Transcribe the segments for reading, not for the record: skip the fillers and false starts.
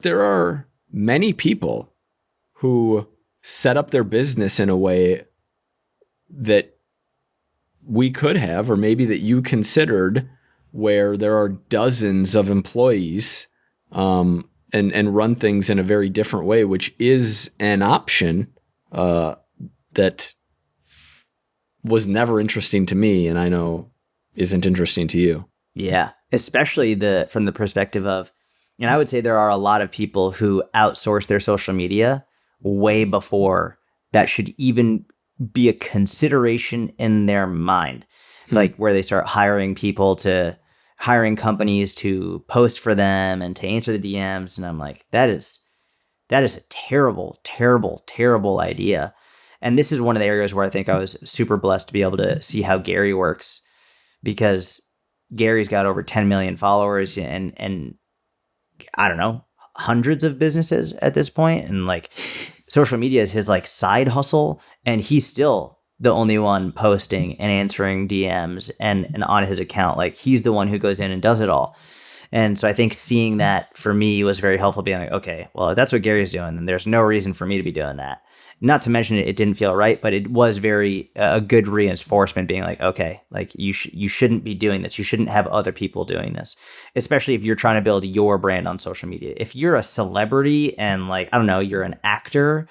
There are many people who set up their business in a way that we could have, or maybe that you considered, where there are dozens of employees and run things in a very different way, which is an option that was never interesting to me, and I know isn't interesting to you. Yeah, especially from the perspective of, and I would say there are a lot of people who outsource their social media way before that should even be a consideration in their mind. Like where they start hiring companies to post for them and to answer the DMs. And I'm like, that is a terrible, terrible, terrible idea. And this is one of the areas where I think I was super blessed to be able to see how Gary works, because Gary's got over 10 million followers and I don't know, hundreds of businesses at this point. And like social media is his like side hustle. And he's still the only one posting and answering DMs and on his account. Like he's the one who goes in and does it all. And so I think seeing that for me was very helpful, being like, okay, well, if that's what Gary's doing, then there's no reason for me to be doing that. Not to mention it didn't feel right, but it was very a good reinforcement, being like, okay, like you shouldn't be doing this. You shouldn't have other people doing this, especially if you're trying to build your brand on social media. If you're a celebrity and like, I don't know, you're an actor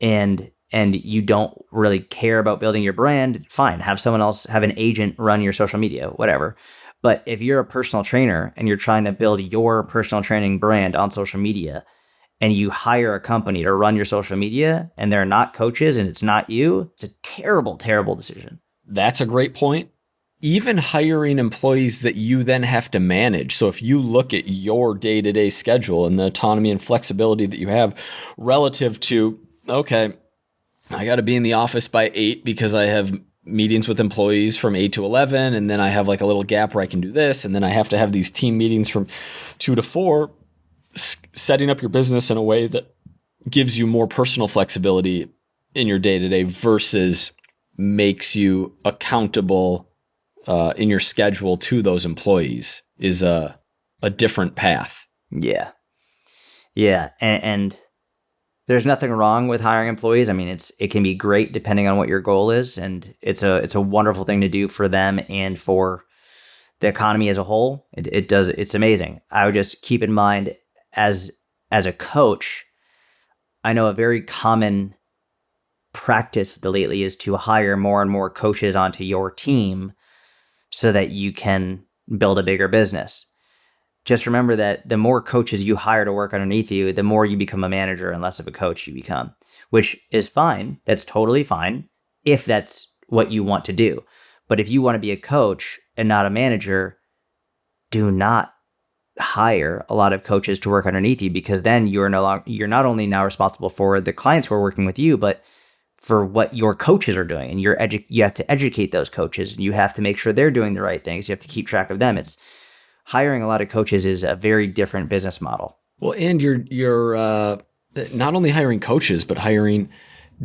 and you don't really care about building your brand, fine, have someone else, have an agent run your social media, whatever. But if you're a personal trainer and you're trying to build your personal training brand on social media, and you hire a company to run your social media and they're not coaches and it's not you, it's a terrible, terrible decision. That's a great point. Even hiring employees that you then have to manage. So if you look at your day-to-day schedule and the autonomy and flexibility that you have relative to, okay, I got to be in the office by 8 because I have meetings with employees from 8 to 11. And then I have like a little gap where I can do this. And then I have to have these team meetings from 2 to 4. Setting up your business in a way that gives you more personal flexibility in your day-to-day versus makes you accountable in your schedule to those employees is a different path. Yeah. Yeah. And there's nothing wrong with hiring employees. I mean, it can be great depending on what your goal is. And it's a wonderful thing to do for them and for the economy as a whole. It's amazing. I would just keep in mind, as a coach, I know a very common practice lately is to hire more and more coaches onto your team so that you can build a bigger business. Just remember that the more coaches you hire to work underneath you, the more you become a manager and less of a coach you become, which is fine. That's totally fine if that's what you want to do. But if you want to be a coach and not a manager, do not hire a lot of coaches to work underneath you, because then you're not only now responsible for the clients who are working with you, but for what your coaches are doing. And you have to educate those coaches, and you have to make sure they're doing the right things. You have to keep track of them. It's hiring a lot of coaches is a very different business model. Well, and you're not only hiring coaches, but hiring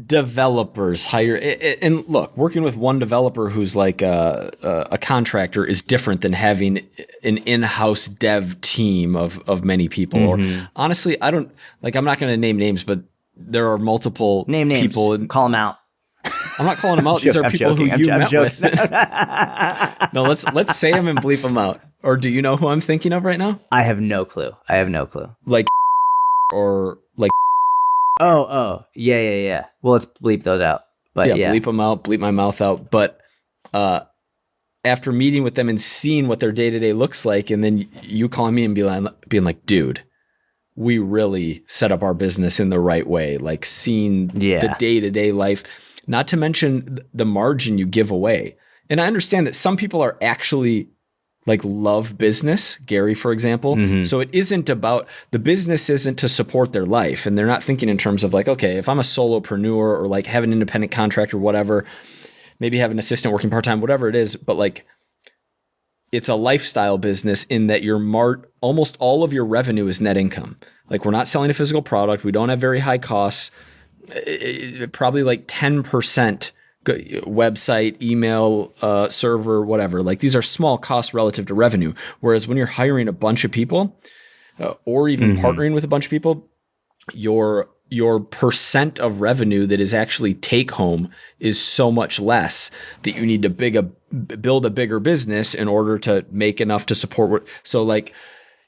developers. And look, working with one developer who's like a contractor is different than having an in-house dev team of many people. Mm-hmm. Or honestly, I'm not going to name names, but there are multiple people. Call them out. I'm not calling them out. These are people who you met with. No, let's say them and bleep them out. Or do you know who I'm thinking of right now? I have no clue. Like, or like. Oh, yeah. Well, let's bleep those out. But yeah, bleep them out, bleep my mouth out. But after meeting with them and seeing what their day-to-day looks like, and then you calling me and being like, dude, we really set up our business in the right way, like seeing the day-to-day life, not to mention the margin you give away. And I understand that some people are actually like love business, Gary, for example. Mm-hmm. So it isn't about, the business isn't to support their life. And they're not thinking in terms of like, okay, if I'm a solopreneur or like have an independent contractor, whatever, maybe have an assistant working part-time, whatever it is. But like, it's a lifestyle business in that almost all of your revenue is net income. Like we're not selling a physical product. We don't have very high costs, probably like 10% website, email, server, whatever. Like these are small costs relative to revenue. Whereas when you're hiring a bunch of people, or even partnering with a bunch of people, your percent of revenue that is actually take home is so much less that you need to build a bigger business in order to make enough to support. So like,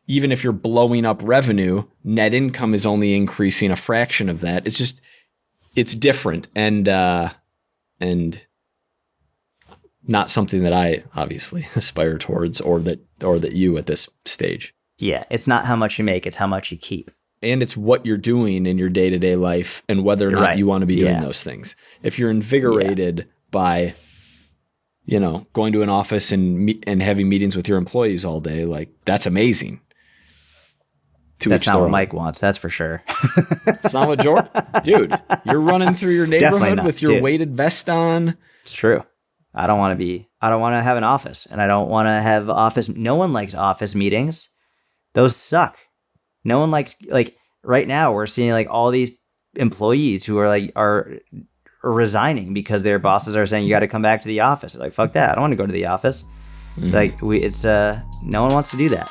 even if you're blowing up revenue, net income is only increasing a fraction of that. It's different and not something that I obviously aspire towards or that you at this stage. Yeah. It's not how much you make, it's how much you keep. And it's what you're doing in your day-to-day life and whether or not you want to be doing those things. If you're invigorated by, going to an office and having meetings with your employees all day, like that's amazing. That's not what Mike wants. That's for sure. It's not what George, dude, you're running through your neighborhood with your weighted vest on. It's true. I don't want to have an office, and I don't want to have office. No one likes office meetings. Those suck. No one likes, like right now we're seeing like all these employees who are resigning because their bosses are saying you got to come back to the office. They're like, fuck that. I don't want to go to the office. Mm-hmm. No one wants to do that.